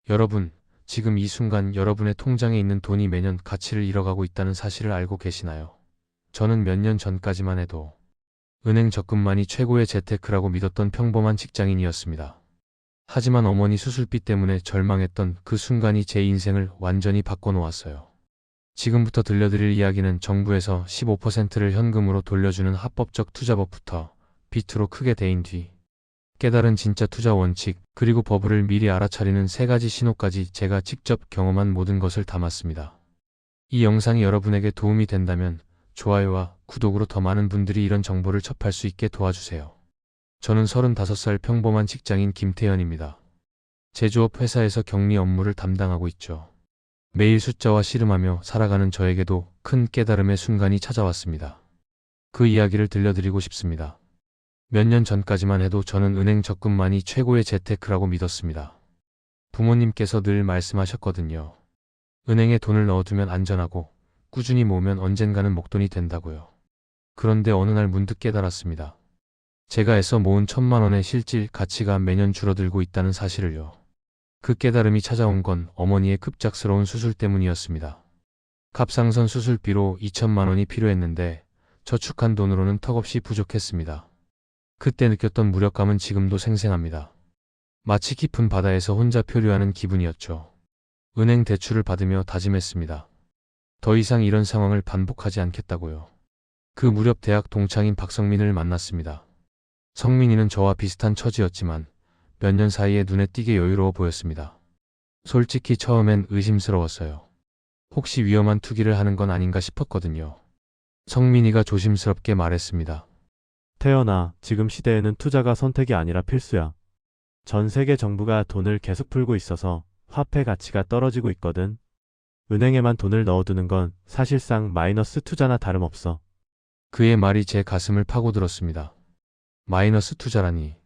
여러분, 지금 이 순간 여러분의 통장에 있는 돈이 매년 가치를 잃어가고 있다는 사실을 알고 계시나요? 저는 몇 년 전까지만 해도 은행 적금만이 최고의 재테크라고 믿었던 평범한 직장인이었습니다. 하지만 어머니 수술비 때문에 절망했던 그 순간이 제 인생을 완전히 바꿔놓았어요. 지금부터 들려드릴 이야기는 정부에서 15%를 현금으로 돌려주는 합법적 투자법부터 비트로 크게 데인 뒤 깨달은 진짜 투자 원칙, 그리고 버블을 미리 알아차리는 3가지 신호까지 제가 직접 경험한 모든 것을 담았습니다. 이 영상이 여러분에게 도움이 된다면 좋아요와 구독으로 더 많은 분들이 이런 정보를 접할 수 있게 도와주세요. 저는 35살 평범한 직장인 김태현입니다. 제조업 회사에서 격리 업무를 담당하고 있죠. 매일 숫자와 씨름하며 살아가는 저에게도 큰 깨달음의 순간이 찾아왔습니다. 그 이야기를 들려드리고 싶습니다. 몇 년 전까지만 해도 저는 은행 적금만이 최고의 재테크라고 믿었습니다. 부모님께서 늘 말씀하셨거든요. 은행에 돈을 넣어두면 안전하고 꾸준히 모으면 언젠가는 목돈이 된다고요. 그런데 어느 날 문득 깨달았습니다. 제가 애써 모은 1,000만 원의 실질 가치가 매년 줄어들고 있다는 사실을요. 그 깨달음이 찾아온 건 어머니의 급작스러운 수술 때문이었습니다. 갑상선 수술비로 2,000만 원이 필요했는데 저축한 돈으로는 턱없이 부족했습니다. 그때 느꼈던 무력감은 지금도 생생합니다. 마치 깊은 바다에서 혼자 표류하는 기분이었죠. 은행 대출을 받으며 다짐했습니다. 더 이상 이런 상황을 반복하지 않겠다고요. 그 무렵 대학 동창인 박성민을 만났습니다. 성민이는 저와 비슷한 처지였지만 몇 년 사이에 눈에 띄게 여유로워 보였습니다. 솔직히 처음엔 의심스러웠어요. 혹시 위험한 투기를 하는 건 아닌가 싶었거든요. 성민이가 조심스럽게 말했습니다. 태연아, 지금 시대에는 투자가 선택이 아니라 필수야. 전 세계 정부가 돈을 계속 풀고 있어서 화폐 가치가 떨어지고 있거든. 은행에만 돈을 넣어두는 건 사실상 마이너스 투자나 다름없어. 그의 말이 제 가슴을 파고들었습니다. 마이너스 투자라니.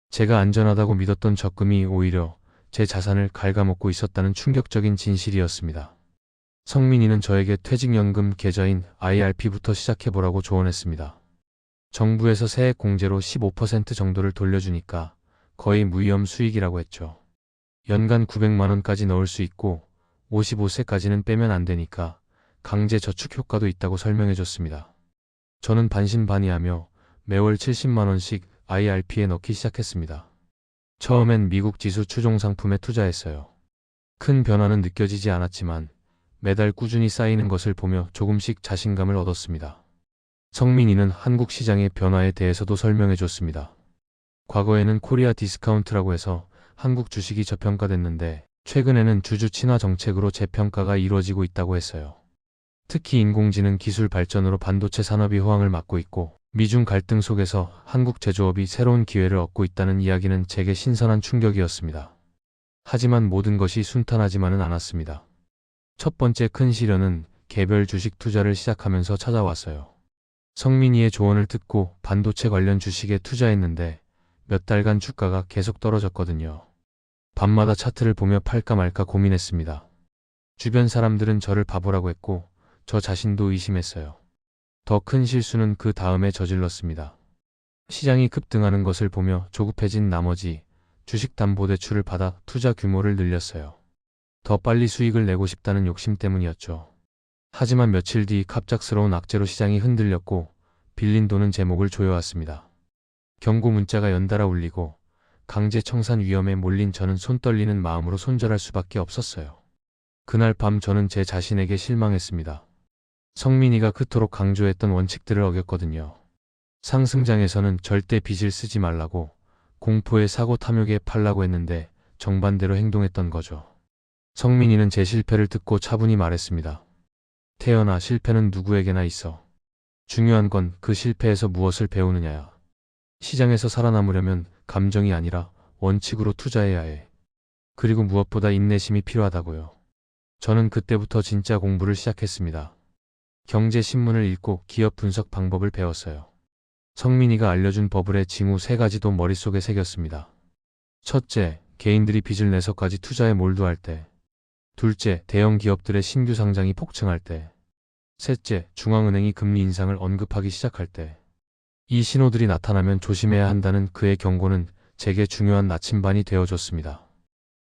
제가 안전하다고 믿었던 적금이 오히려 제 자산을 갉아먹고 있었다는 충격적인 진실이었습니다. 성민이는 저에게 퇴직연금 계좌인 IRP부터 시작해보라고 조언했습니다. 정부에서 세액 공제로 15% 정도를 돌려주니까 거의 무위험 수익이라고 했죠. 연간 900만 원까지 넣을 수 있고 55세까지는 빼면 안 되니까 강제 저축 효과도 있다고 설명해줬습니다. 저는 반신반의하며 매월 70만 원씩 IRP에 넣기 시작했습니다. 처음엔 미국 지수 추종 상품에 투자했어요. 큰 변화는 느껴지지 않았지만 매달 꾸준히 쌓이는 것을 보며 조금씩 자신감을 얻었습니다. 성민이는 한국 시장의 변화에 대해서도 설명해줬습니다. 과거에는 코리아 디스카운트라고 해서 한국 주식이 저평가됐는데 최근에는 주주 친화 정책으로 재평가가 이루어지고 있다고 했어요. 특히 인공지능 기술 발전으로 반도체 산업이 호황을 맞고 있고 미중 갈등 속에서 한국 제조업이 새로운 기회를 얻고 있다는 이야기는 제게 신선한 충격이었습니다. 하지만 모든 것이 순탄하지만은 않았습니다. 첫 번째 큰 시련은 개별 주식 투자를 시작하면서 찾아왔어요. 성민이의 조언을 듣고 반도체 관련 주식에 투자했는데 몇 달간 주가가 계속 떨어졌거든요. 밤마다 차트를 보며 팔까 말까 고민했습니다. 주변 사람들은 저를 바보라고 했고 저 자신도 의심했어요. 더 큰 실수는 그 다음에 저질렀습니다. 시장이 급등하는 것을 보며 조급해진 나머지 주식담보대출을 받아 투자 규모를 늘렸어요. 더 빨리 수익을 내고 싶다는 욕심 때문이었죠. 하지만 며칠 뒤 갑작스러운 악재로 시장이 흔들렸고 빌린 돈은 제 목을 조여왔습니다. 경고 문자가 연달아 울리고 강제 청산 위험에 몰린 저는 손 떨리는 마음으로 손절할 수밖에 없었어요. 그날 밤 저는 제 자신에게 실망했습니다. 성민이가 그토록 강조했던 원칙들을 어겼거든요. 상승장에서는 절대 빚을 쓰지 말라고, 공포에 사고 탐욕에 팔라고 했는데 정반대로 행동했던 거죠. 성민이는 제 실패를 듣고 차분히 말했습니다. 태연아, 실패는 누구에게나 있어. 중요한 건 그 실패에서 무엇을 배우느냐야. 시장에서 살아남으려면 감정이 아니라 원칙으로 투자해야 해. 그리고 무엇보다 인내심이 필요하다고요. 저는 그때부터 진짜 공부를 시작했습니다. 경제신문을 읽고 기업 분석 방법을 배웠어요. 성민이가 알려준 버블의 징후 3가지도 머릿속에 새겼습니다. 첫째, 개인들이 빚을 내서까지 투자에 몰두할 때. 둘째, 대형 기업들의 신규 상장이 폭증할 때. 셋째, 중앙은행이 금리 인상을 언급하기 시작할 때. 이 신호들이 나타나면 조심해야 한다는 그의 경고는 제게 중요한 나침반이 되어줬습니다.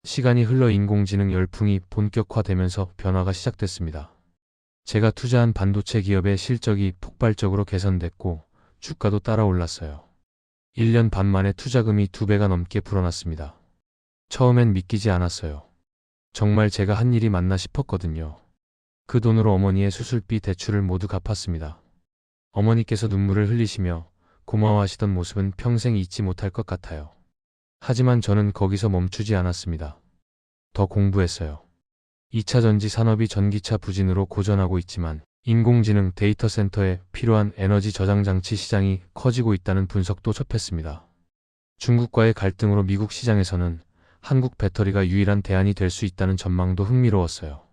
시간이 흘러 인공지능 열풍이 본격화되면서 변화가 시작됐습니다. 제가 투자한 반도체 기업의 실적이 폭발적으로 개선됐고 주가도 따라 올랐어요. 1년 반 만에 투자금이 2배가 넘게 불어났습니다. 처음엔 믿기지 않았어요. 정말 제가 한 일이 맞나 싶었거든요. 그 돈으로 어머니의 수술비 대출을 모두 갚았습니다. 어머니께서 눈물을 흘리시며 고마워하시던 모습은 평생 잊지 못할 것 같아요. 하지만 저는 거기서 멈추지 않았습니다. 더 공부했어요. 2차 전지 산업이 전기차 부진으로 고전하고 있지만 인공지능 데이터 센터에 필요한 에너지 저장 장치 시장이 커지고 있다는 분석도 접했습니다. 중국과의 갈등으로 미국 시장에서는 한국 배터리가 유일한 대안이 될 수 있다는 전망도 흥미로웠어요.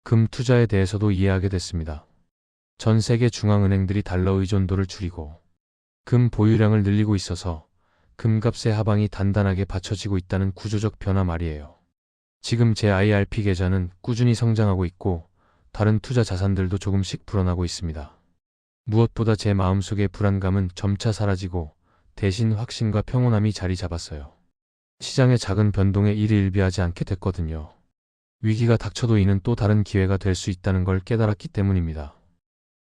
금 투자에 대해서도 이해하게 됐습니다. 전 세계 중앙은행들이 달러 의존도를 줄이고 금 보유량을 늘리고 있어서 금값의 하방이 단단하게 받쳐지고 있다는 구조적 변화 말이에요. 지금 제 IRP 계좌는 꾸준히 성장하고 있고 다른 투자 자산들도 조금씩 불어나고 있습니다. 무엇보다 제 마음속의 불안감은 점차 사라지고 대신 확신과 평온함이 자리 잡았어요. 시장의 작은 변동에 일희일비하지 않게 됐거든요. 위기가 닥쳐도 이는 또 다른 기회가 될 수 있다는 걸 깨달았기 때문입니다.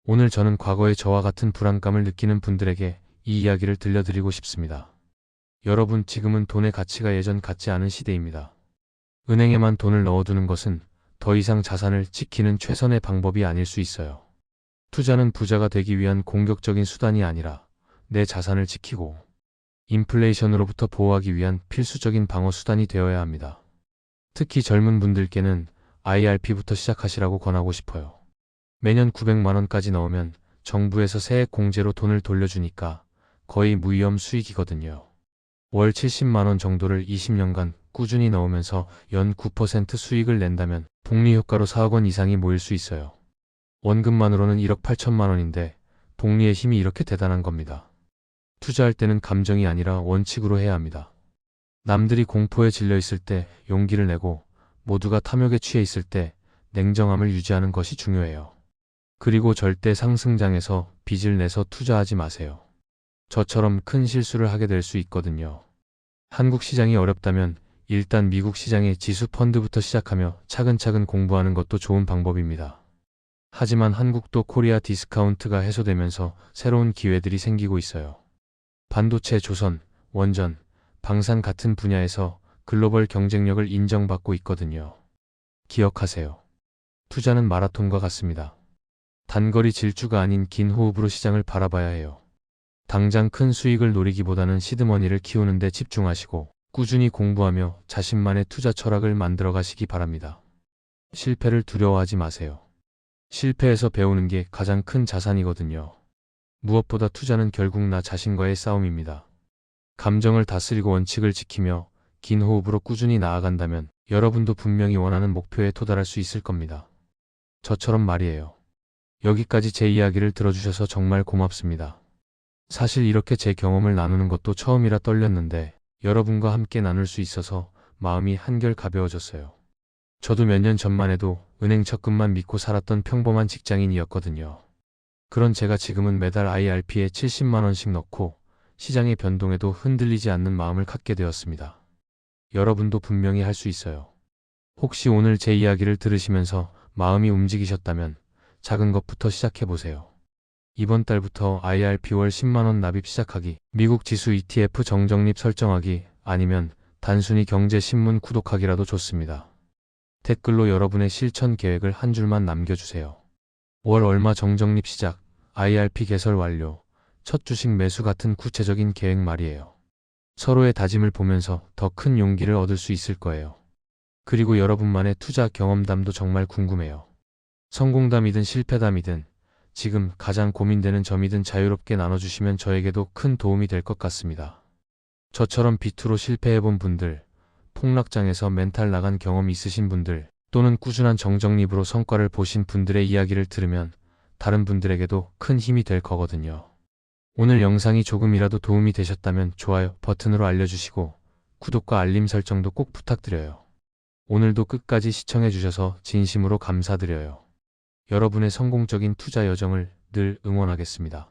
오늘 저는 과거의 저와 같은 불안감을 느끼는 분들에게 이 이야기를 들려드리고 싶습니다. 여러분, 지금은 돈의 가치가 예전 같지 않은 시대입니다. 은행에만 돈을 넣어두는 것은 더 이상 자산을 지키는 최선의 방법이 아닐 수 있어요. 투자는 부자가 되기 위한 공격적인 수단이 아니라 내 자산을 지키고 인플레이션으로부터 보호하기 위한 필수적인 방어 수단이 되어야 합니다. 특히 젊은 분들께는 IRP부터 시작하시라고 권하고 싶어요. 매년 900만 원까지 넣으면 정부에서 세액 공제로 돈을 돌려주니까 거의 무위험 수익이거든요. 월 70만 원 정도를 20년간 꾸준히 넣으면서 연 9% 수익을 낸다면 복리 효과로 4억 원 이상이 모일 수 있어요. 원금만으로는 1억 8천만 원인데 복리의 힘이 이렇게 대단한 겁니다. 투자할 때는 감정이 아니라 원칙으로 해야 합니다. 남들이 공포에 질려 있을 때 용기를 내고 모두가 탐욕에 취해 있을 때 냉정함을 유지하는 것이 중요해요. 그리고 절대 상승장에서 빚을 내서 투자하지 마세요. 저처럼 큰 실수를 하게 될 수 있거든요. 한국 시장이 어렵다면 일단 미국 시장의 지수 펀드부터 시작하며 차근차근 공부하는 것도 좋은 방법입니다. 하지만 한국도 코리아 디스카운트가 해소되면서 새로운 기회들이 생기고 있어요. 반도체, 조선, 원전, 방산 같은 분야에서 글로벌 경쟁력을 인정받고 있거든요. 기억하세요. 투자는 마라톤과 같습니다. 단거리 질주가 아닌 긴 호흡으로 시장을 바라봐야 해요. 당장 큰 수익을 노리기보다는 시드머니를 키우는 데 집중하시고 꾸준히 공부하며 자신만의 투자 철학을 만들어 가시기 바랍니다. 실패를 두려워하지 마세요. 실패에서 배우는 게 가장 큰 자산이거든요. 무엇보다 투자는 결국 나 자신과의 싸움입니다. 감정을 다스리고 원칙을 지키며 긴 호흡으로 꾸준히 나아간다면 여러분도 분명히 원하는 목표에 도달할 수 있을 겁니다. 저처럼 말이에요. 여기까지 제 이야기를 들어주셔서 정말 고맙습니다. 사실 이렇게 제 경험을 나누는 것도 처음이라 떨렸는데 여러분과 함께 나눌 수 있어서 마음이 한결 가벼워졌어요. 저도 몇 년 전만 해도 은행 적금만 믿고 살았던 평범한 직장인이었거든요. 그런 제가 지금은 매달 IRP에 70만 원씩 넣고 시장의 변동에도 흔들리지 않는 마음을 갖게 되었습니다. 여러분도 분명히 할 수 있어요. 혹시 오늘 제 이야기를 들으시면서 마음이 움직이셨다면 작은 것부터 시작해보세요. 이번 달부터 IRP 월 10만 원 납입 시작하기, 미국 지수 ETF 정적립 설정하기, 아니면 단순히 경제신문 구독하기라도 좋습니다. 댓글로 여러분의 실천 계획을 한 줄만 남겨주세요. 월 얼마 정적립 시작, IRP 개설 완료, 첫 주식 매수 같은 구체적인 계획 말이에요. 서로의 다짐을 보면서 더 큰 용기를 얻을 수 있을 거예요. 그리고 여러분만의 투자 경험담도 정말 궁금해요. 성공담이든 실패담이든 지금 가장 고민되는 점이든 자유롭게 나눠주시면 저에게도 큰 도움이 될 것 같습니다. 저처럼 비투로 실패해본 분들, 폭락장에서 멘탈 나간 경험 있으신 분들, 또는 꾸준한 정적립으로 성과를 보신 분들의 이야기를 들으면 다른 분들에게도 큰 힘이 될 거거든요. 오늘 영상이 조금이라도 도움이 되셨다면 좋아요 버튼으로 알려주시고 구독과 알림 설정도 꼭 부탁드려요. 오늘도 끝까지 시청해주셔서 진심으로 감사드려요. 여러분의 성공적인 투자 여정을 늘 응원하겠습니다.